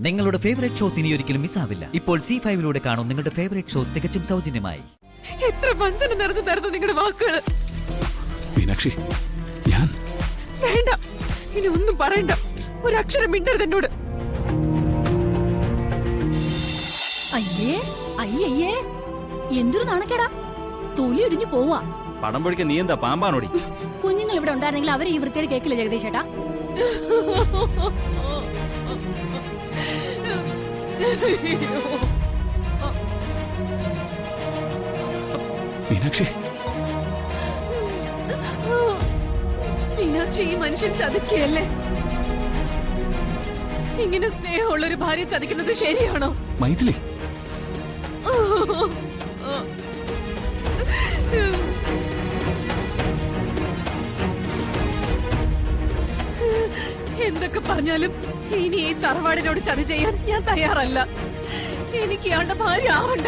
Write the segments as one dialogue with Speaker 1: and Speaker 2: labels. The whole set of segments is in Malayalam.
Speaker 1: നിങ്ങളുടെ ഫേവറേറ്റ് ഷോസ് ഇനി ഒരിക്കലും മിസ്സാവില്ല. ഇപ്പോൾ C5 കാണും നിങ്ങളുടെ ഫേവറേറ്റ് ഷോസ് തികച്ചും സൗജന്യമായി.
Speaker 2: എത്ര വഞ്ചന നിറഞ്ഞു തരുന്നു നിങ്ങളുടെ വാക്കുകൾ.
Speaker 3: മീനാക്ഷി, ഞാൻ
Speaker 2: വേണ്ട, ഇനി ഒന്നും പറയണ്ട. ഒരക്ഷരം മിണ്ടരുത് എന്നോട്.
Speaker 4: അയ്യേ അയ്യേ, എന്തൊരു നാണക്കേടാ. തൊലി ഒരിഞ്ഞു പോവാ.
Speaker 5: പടം പൊടിക്കാൻ നീ എന്താ പാമ്പാണോടി?
Speaker 4: കുഞ്ഞുങ്ങൾ ഇവിടെ ഉണ്ടായിരുന്നെങ്കിൽ അവർ ഈ വൃത്തിയുടെ കേക്കില്ല ജഗദീഷ് ചേട്ടാ.
Speaker 3: മീനാക്ഷി,
Speaker 2: മീനാക്ഷി, ഈ മനുഷ്യൻ ചതിക്കയല്ലേ? ഇങ്ങനെ സ്നേഹമുള്ള ഒരു ഭാര്യ ചതിക്കുന്നത് ശരിയാണോ?
Speaker 3: മൈഥിലി,
Speaker 2: എന്തൊക്കെ പറഞ്ഞാലും ഇനി ഈ തറവാടിനോട് ചതി ചെയ്യാൻ ഞാൻ തയ്യാറല്ല. എനിക്ക് ഇയാളുടെ ഭാര്യ ആവണ്ട.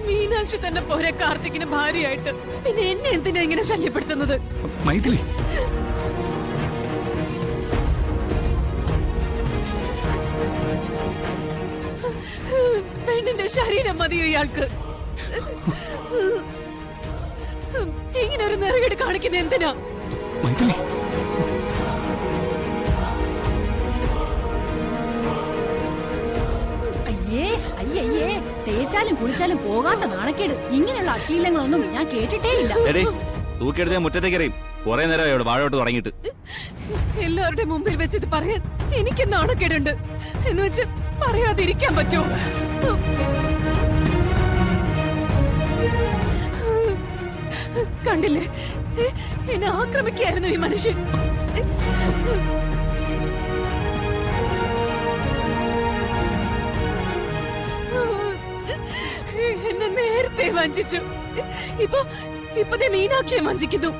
Speaker 2: മീനാക്ഷി തന്നെ പോരെ കാർത്തിക്കിന് ഭാര്യയായിട്ട്. പിന്നെ എന്നെ എന്തിനാ ഇങ്ങനെ ശല്യപ്പെടുത്തുന്നത്?
Speaker 3: മൈഥിലി,
Speaker 2: പെണ്ണിന്റെ ശരീരം മതിയോ ഇയാൾക്ക്? ഇങ്ങനെ ഒരു നെറുകേട് കാണിക്കുന്ന എന്തിനാ?
Speaker 3: മൈഥിലി,
Speaker 4: അയ്യേ അയ്യേ, തേച്ചാലും കുളിച്ചാലും പോകാത്ത നാണക്കേട്. ഇങ്ങനെയുള്ള അശ്ലീലങ്ങളൊന്നും ഞാൻ കേട്ടിട്ടേ ഇല്ല.
Speaker 5: എടേ, തൂക്കിയെടുത്ത് ഞാൻ മുറ്റത്തേക്ക് എറിയും. കുറെ നേരം ഇവിടെ വാഴോട്ട് തുടങ്ങിയിട്ട്.
Speaker 2: എല്ലാവരുടെ മുമ്പിൽ വെച്ച് ഇത് പറയാൻ എനിക്ക് നാണക്കേടുണ്ട്. എന്ന് വെച്ച് പറയാതിരിക്കാൻ പറ്റുമോ? കണ്ടില്ലേ, എന്നെ ആക്രമിക്കായിരുന്നു ഈ മനുഷ്യൻ. എന്നെ നേരത്തെ വഞ്ചിച്ചു. ഇപ്പൊ ദേ മീനാക്ഷിയെ വഞ്ചിക്കുന്നു.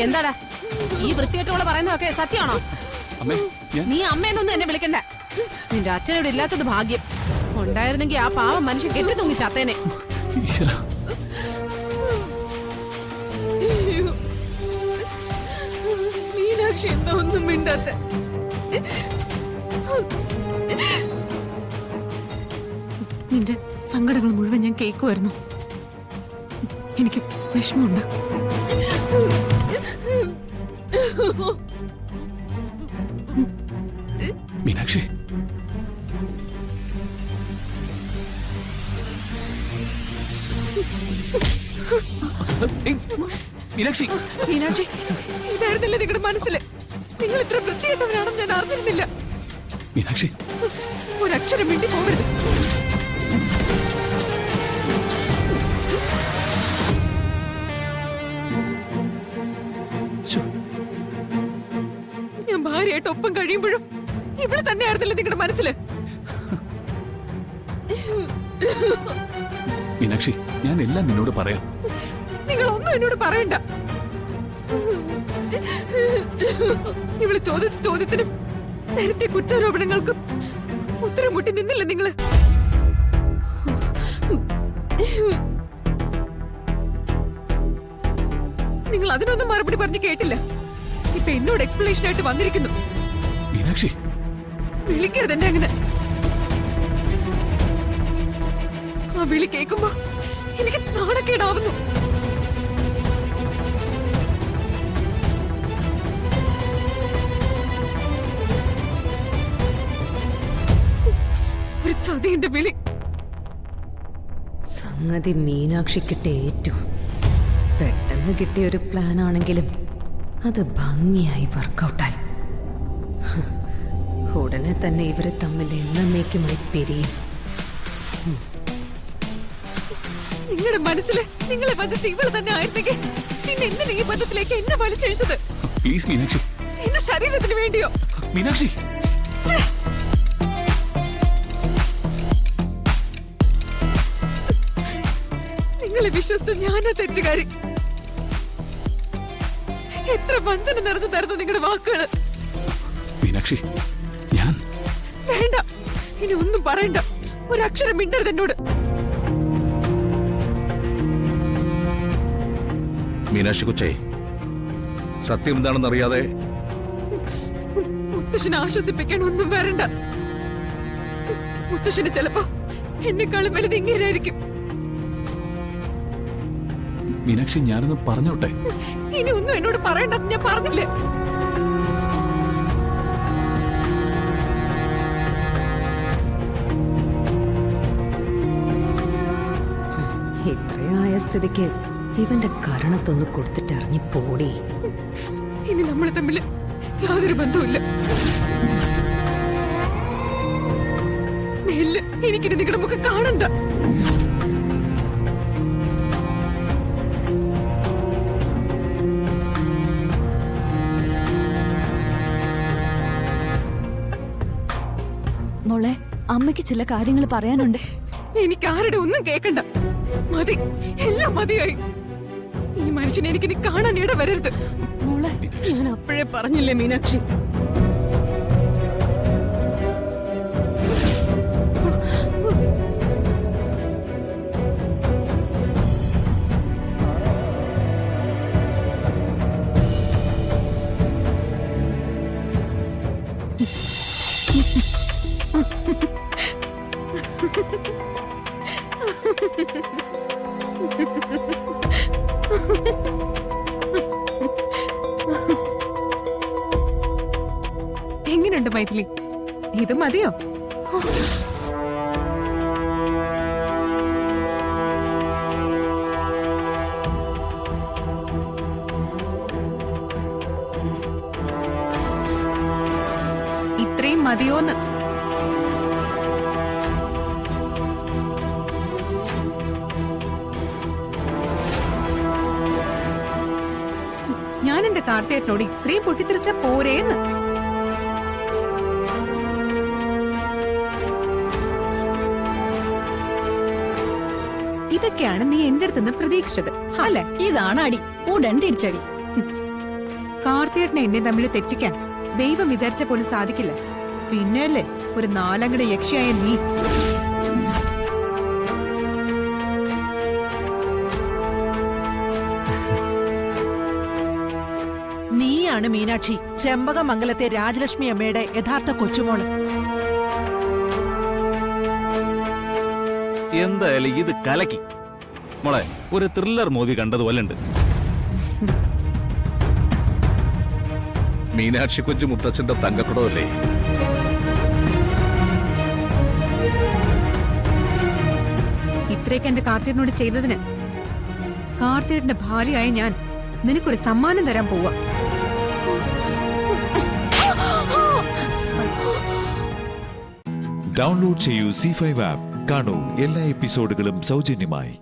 Speaker 6: എന്താടാ ഈ വൃത്തികെട്ടോള് പറയുന്നതൊക്കെ സത്യമാണോ?
Speaker 3: അമ്മേ,
Speaker 6: നീ അമ്മയെന്നൊന്നും എന്നെ വിളിക്കണ്ട. നിന്റെ അച്ഛനോട് ഇല്ലാത്തത് ഭാഗ്യം. ഉണ്ടായിരുന്നെങ്കിൽ ആ പാവം മനുഷ്യൻ കെട്ടി തൂങ്ങി ചത്തേനെ.
Speaker 3: ഈശ്വരാ,
Speaker 2: മീനാക്ഷി എന്താ ഒന്നും മിണ്ടാത്ത? നിന്റെ സങ്കടങ്ങൾ മുഴുവൻ ഞാൻ കേൾക്കുമായിരുന്നു. എനിക്ക് വിഷമമുണ്ട്.
Speaker 3: മീനാക്ഷി, മീനാക്ഷി,
Speaker 2: മീനാക്ഷി, ഇതായിരുന്നില്ല നിങ്ങളുടെ മനസ്സില്? നിങ്ങൾ ഇത്ര വൃത്തികെട്ടവരാണെന്ന് ഞാൻ അറിഞ്ഞിരുന്നില്ല.
Speaker 3: മീനാക്ഷി,
Speaker 2: ഒരക്ഷരം മിണ്ടി പോകരുത്. ഞാൻ ഭാര്യയായിട്ട് ഒപ്പം കഴിയുമ്പോഴും ഇവിടെ തന്നെയായിരുന്നില്ല നിങ്ങളുടെ മനസ്സില്?
Speaker 3: മീനാക്ഷി, ഞാൻ എല്ലാം നിന്നോട് പറയാം.
Speaker 2: നിങ്ങൾ ഒന്നും എന്നോട് പറയണ്ട. ഇവള് ചോദിച്ച ചോദ്യത്തിനും നേരത്തെ കുറ്റാരോപണങ്ങൾക്കും ഉത്തരം മുട്ടി നിന്നില്ല നിങ്ങള്. നിങ്ങൾ അതിനൊന്നും മറുപടി പറഞ്ഞ് കേട്ടില്ല. ഇപ്പൊ എന്നോട് എക്സ്പ്ലനേഷൻ ആയിട്ട് വന്നിരിക്കുന്നു.
Speaker 3: മീനാക്ഷി,
Speaker 2: വിളിക്കരുത് എന്നെ അങ്ങനെ. ആ വിളി കേൾക്കുമ്പോ എനിക്ക് നാണക്കേടാവുന്നു. ഒരു ചതിന്റെ വിളി.
Speaker 7: സംഗതി മീനാക്ഷിക്കിട്ട് ഏറ്റു. പെട്ടെന്ന് കിട്ടിയ ഒരു പ്ലാൻ ആണെങ്കിലും അത് ഭംഗിയായി വർക്കൗട്ടായി. ഉടനെ തന്നെ ഇവര് തമ്മിൽ എന്നേക്കുമായി പിരിയും.
Speaker 2: നിങ്ങളുടെ മനസ്സില് നിങ്ങളെ ബന്ധിച്ച് ഇവള് തന്നെ ആയിരുന്നെങ്കിൽ പിന്നെ എന്തിനാ ഈ ബന്ധത്തിലേക്ക് എന്നെ വലിച്ചഴിച്ചത്?
Speaker 3: പ്ലീസ് മീനാക്ഷി.
Speaker 2: എന്റെ ശരീരത്തിന് വേണ്ടിയോ?
Speaker 3: മീനാക്ഷി,
Speaker 2: നിങ്ങളെ വിശ്വസിച്ച് ഞാനാ തെറ്റുകാരി. എത്ര വഞ്ചന നിറഞ്ഞു തരുന്നു നിങ്ങളുടെ വാക്കുകള്.
Speaker 3: മീനാക്ഷി, ഞാൻ
Speaker 2: വേണ്ട, ഇനി ഒന്നും പറയണ്ട. ഒരക്ഷരം മിണ്ടരുത് എന്നോട്.
Speaker 8: മീനാക്ഷി കൊച്ചേ, സത്യം എന്താണെന്നറിയാതെ
Speaker 2: മുത്തശ്ശനെ ആശ്വസിപ്പിക്കാൻ ഒന്നും വരണ്ട. മുത്തശ്ശന് ചിലപ്പോ എന്നെക്കാളും വലുത് ഇങ്ങനെയായിരിക്കും.
Speaker 3: മീനാക്ഷി, ഞാനൊന്ന് പറഞ്ഞോട്ടെ.
Speaker 2: ഇനി ഒന്നും എന്നോട് പറയണ്ടെന്ന് ഞാൻ പറഞ്ഞില്ലേ?
Speaker 7: ഇത്രയായ സ്ഥിതിക്ക് ഇവന്റെ കരണത്തൊന്ന് കൊടുത്തിട്ട് ഇറങ്ങി പോടി.
Speaker 2: ഇനി നമ്മൾ തമ്മിൽ യാതൊരു ബന്ധവുമില്ല. മേലില് എനിക്കിനി നിങ്ങളുടെ മുഖം കാണണ്ട.
Speaker 4: മോളെ, അമ്മയ്ക്ക് ചില കാര്യങ്ങൾ പറയാനുണ്ട്.
Speaker 2: എനിക്ക് ആരുടെ ഒന്നും കേക്കണ്ട. മതി, എല്ലാം മതിയായി. ഈ മനുഷ്യനെ എനിക്കിനി കാണാൻ ഇട വരരുത്.
Speaker 4: മോളെ,
Speaker 2: ഞാൻ അപ്പോഴേ പറഞ്ഞില്ലേ മീനാക്ഷി. എങ്ങനെയുണ്ട് മൈഥിലി? ഇത് മതിയോ? ഇത്രയും മതിയോന്ന്? ഞാൻ എന്റെ കാർത്തിയേട്ടനോട് ഇത്രയും പൊട്ടിത്തെറിച്ച പോരേന്ന്. ഇതൊക്കെയാണ് നീ എന്റെ അടുത്ത് നിന്ന് പ്രതീക്ഷിച്ചത് അല്ലെ?
Speaker 4: ഇതാണ് അടി, ഉടൻ തിരിച്ചടി.
Speaker 2: കാർത്തിയേട്ടനെ എന്നെ തമ്മിൽ തെറ്റിക്കാൻ ദൈവം വിചാരിച്ച പോലും സാധിക്കില്ല. പിന്നെയല്ലേ ഒരു നാലങ്കട യക്ഷിയായ നീ.
Speaker 9: നീയാണ് മീനാക്ഷി, ചെമ്പകമംഗലത്തെ രാജലക്ഷ്മി അമ്മയുടെ യഥാർത്ഥ കൊച്ചുമോള്.
Speaker 5: എന്തായാലും ഇത് കലക്കി മോളെ. ഒരു ത്രില്ലർ മൂവി കണ്ടതുപോലെ ഉണ്ട്.
Speaker 8: മീനാക്ഷി കൊച്ചു മുത്തച്ഛന്റെ തങ്കക്കുടമല്ലേ?
Speaker 2: ഇത്രയൊക്കെ എന്റെ കാർത്തിയേട്ടനോട് ചെയ്തതിന് കാർത്തിയേട്ടന്റെ ഭാര്യയായ ഞാൻ നിനക്കൊരു സമ്മാനം തരാൻ പോവാ.
Speaker 10: ഡൗൺലോഡ് ചെയ്യൂ C5 ആപ്പ്. കാണൂ എല്ലാ എപ്പിസോഡുകളും സൗജന്യമായി.